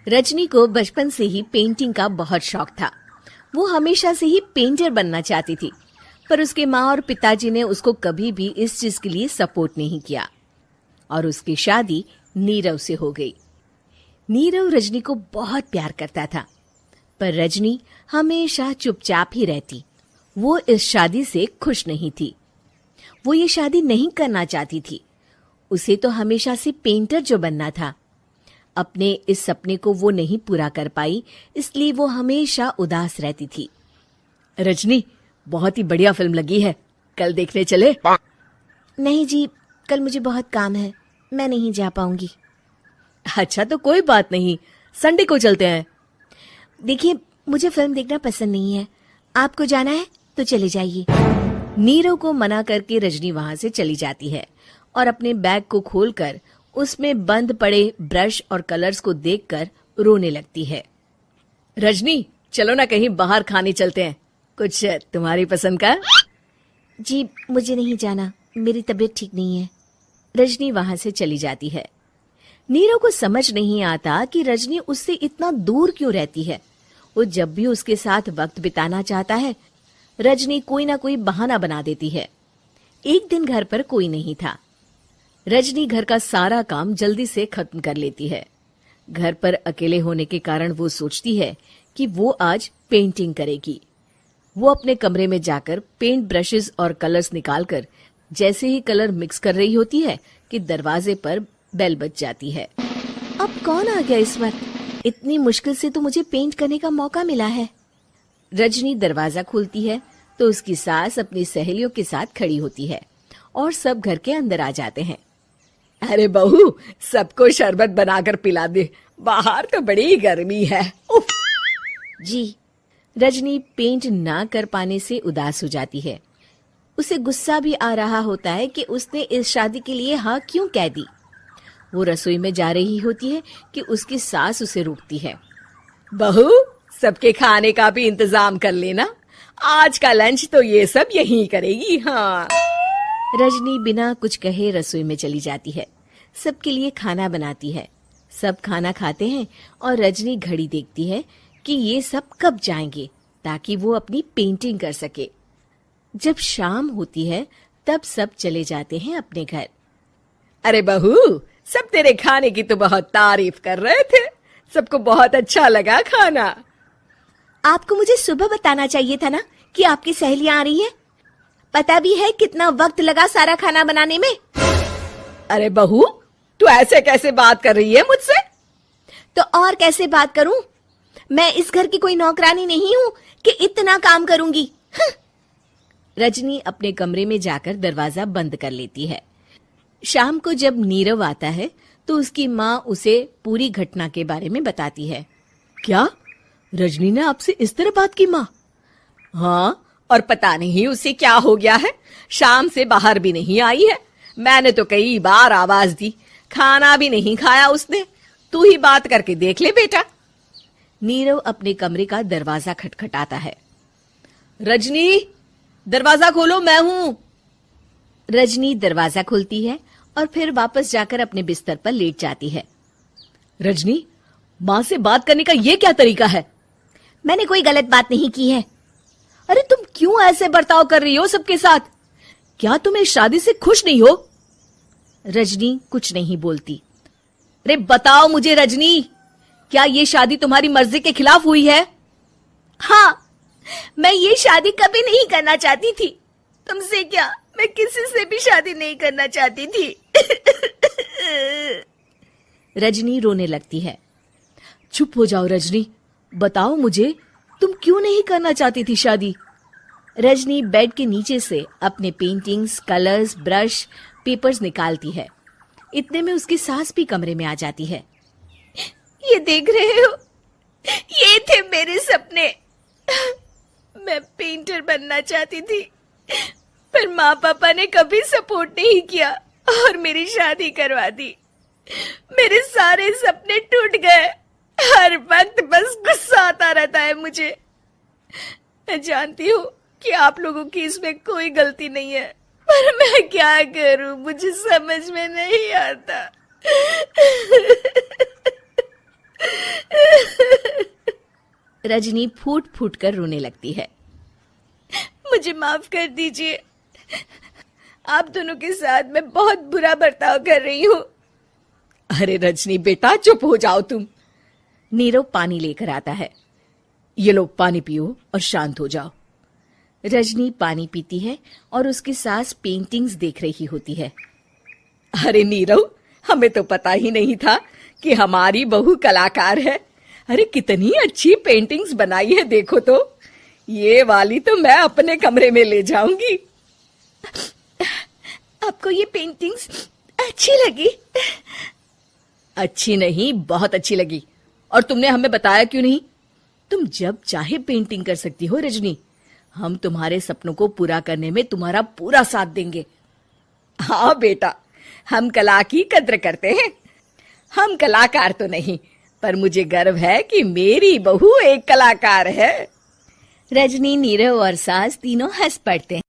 रजनी को बचपन से ही पेंटिंग का बहुत शौक था। वो हमेशा से ही पेंटर बनना चाहती थी, पर उसके माँ और पिताजी ने उसको कभी भी इस चीज के लिए सपोर्ट नहीं किया और उसकी शादी नीरव से हो गई। नीरव रजनी को बहुत प्यार करता था, पर रजनी हमेशा चुपचाप ही रहती। वो इस शादी से खुश नहीं थी। वो ये शादी नहीं करना चाहती थी। उसे तो हमेशा से पेंटर जो बनना था। अपने इस सपने को वो नहीं पूरा कर पाई, इसलिए वो हमेशा उदास रहती थी। रजनी, बहुत ही बढ़िया फिल्म लगी है, कल देखने चले? नहीं जी, कल मुझे बहुत काम है, मैं नहीं जा पाऊंगी। अच्छा तो कोई बात नहीं, संडे को चलते हैं। देखिए, मुझे फिल्म देखना पसंद नहीं है। आपको जाना है तो चले जाइए। नीरव को मना करके रजनी वहां से चली जाती है और अपने बैग को खोलकर उसमें बंद पड़े ब्रश और कलर्स को देखकर रोने लगती है। रजनी, चलो ना कहीं बाहर खाने चलते हैं, कुछ तुम्हारी पसंद का। जी, मुझे नहीं जाना, मेरी तबीयत ठीक नहीं है। रजनी वहां से चली जाती है। नीरव को समझ नहीं आता कि रजनी उससे इतना दूर क्यों रहती है। वो जब भी उसके साथ वक्त बिताना चाहता है, रजनी कोई ना कोई बहाना बना देती है। एक दिन घर पर कोई नहीं था। रजनी घर का सारा काम जल्दी से खत्म कर लेती है। घर पर अकेले होने के कारण वो सोचती है कि वो आज पेंटिंग करेगी। वो अपने कमरे में जाकर पेंट ब्रशेस और कलर्स निकालकर जैसे ही कलर मिक्स कर रही होती है कि दरवाजे पर बेल बज जाती है। अब कौन आ गया इस वक्त? इतनी मुश्किल से तो मुझे पेंट करने का मौका मिला है। रजनी दरवाजा खोलती है तो उसकी सास अपनी सहेलियों के साथ खड़ी होती है और सब घर के अंदर आ जाते हैं। अरे बहू, सबको शरबत बनाकर पिला दे, बाहर तो बड़ी गर्मी है। उफ। जी। रजनी पेंट ना कर पाने से उदास हो जाती है। उसे गुस्सा भी आ रहा होता है कि उसने इस शादी के लिए हाँ क्यों कह दी। वो रसोई में जा रही होती है कि उसकी सास उसे रोकती है। बहू, सबके खाने का भी इंतजाम कर लेना, आज का लंच तो ये सब यहीं करेगी। हाँ। रजनी बिना कुछ कहे रसोई में चली जाती है। सबके लिए खाना बनाती है। सब खाना खाते हैं और रजनी घड़ी देखती है कि ये सब कब जाएंगे ताकि वो अपनी पेंटिंग कर सके। जब शाम होती है तब सब चले जाते हैं अपने घर। अरे बहू, सब तेरे खाने की तो बहुत तारीफ कर रहे थे, सबको बहुत अच्छा लगा खाना। आपको मुझे सुबह बताना चाहिए था ना कि आपकी सहेलियां आ रही है। पता भी है कितना वक्त लगा सारा खाना बनाने में। अरे बहू, तू ऐसे कैसे बात कर रही है मुझसे? तो और कैसे बात करूं? मैं इस घर की कोई नौकरानी नहीं हूं कि इतना काम करूंगी। रजनी अपने कमरे में जाकर दरवाजा बंद कर लेती है। शाम को जब नीरव आता है तो उसकी माँ उसे पूरी घटना के बारे में बताती है। क्या रजनी ने आपसे इस तरह बात की माँ? हाँ, और पता नहीं उसे क्या हो गया है, शाम से बाहर भी नहीं आई है। मैंने तो कई बार आवाज दी, खाना भी नहीं खाया उसने। तू ही बात करके देख ले बेटा। नीरव अपने कमरे का दरवाजा खटखटाता है। रजनी, दरवाजा खोलो, मैं हूं। रजनी दरवाजा खोलती है और फिर वापस जाकर अपने बिस्तर पर लेट जाती है। रजनी, माँ से बात करने का ये क्या तरीका है? मैंने कोई गलत बात नहीं की है। अरे तुम क्यों ऐसे बर्ताव कर रही हो सबके साथ? क्या तुम इस शादी से खुश नहीं हो? रजनी कुछ नहीं बोलती। अरे बताओ मुझे रजनी, क्या ये शादी तुम्हारी मर्जी के खिलाफ हुई है? हाँ, मैं ये शादी कभी नहीं करना चाहती थी। तुमसे क्या, मैं किसी से भी शादी नहीं करना चाहती थी। रजनी रोने लगती है। चुप हो जाओ रजनी, बताओ मुझे, तुम क्यों नहीं करना चाहती थी शादी? रजनी बेड के नीचे से अपने पेंटिंग्स, कलर्स, ब्रश, पेपर्स निकालती है। इतने में उसकी सास भी कमरे में आ जाती है। ये देख रहे हो, ये थे मेरे सपने। मैं पेंटर बनना चाहती थी, पर माँ पापा ने कभी सपोर्ट नहीं किया और मेरी शादी करवा दी। मेरे सारे सपने टूट गए। हर वक्त बस गुस्सा आता रहता है मुझे। मैं जानती हूँ कि आप लोगों की इसमें कोई गलती नहीं है, पर मैं क्या करूं, मुझे समझ में नहीं आता। रजनी फूट फूट कर रोने लगती है। मुझे माफ कर दीजिए, आप दोनों के साथ मैं बहुत बुरा बर्ताव कर रही हूँ। अरे रजनी बेटा, चुप हो जाओ तुम। नीरव पानी लेकर आता है। ये लो पानी पियो और शांत हो जाओ। रजनी पानी पीती है और उसकी सास पेंटिंग्स देख रही होती है। अरे नीरव, हमें तो पता ही नहीं था कि हमारी बहू कलाकार है। अरे कितनी अच्छी पेंटिंग्स बनाई है, देखो तो। ये वाली तो मैं अपने कमरे में ले जाऊंगी। आपको ये पेंटिंग्स अच्छी लगी? अच्छी नहीं, बहुत अच्छी लगी। और तुमने हमें बताया क्यों नहीं? तुम जब चाहे पेंटिंग कर सकती हो रजनी। हम तुम्हारे सपनों को पूरा करने में तुम्हारा पूरा साथ देंगे। हाँ बेटा, हम कला की कद्र करते हैं। हम कलाकार तो नहीं, पर मुझे गर्व है कि मेरी बहू एक कलाकार है। रजनी, नीरव और सास तीनों हंस पड़ते हैं।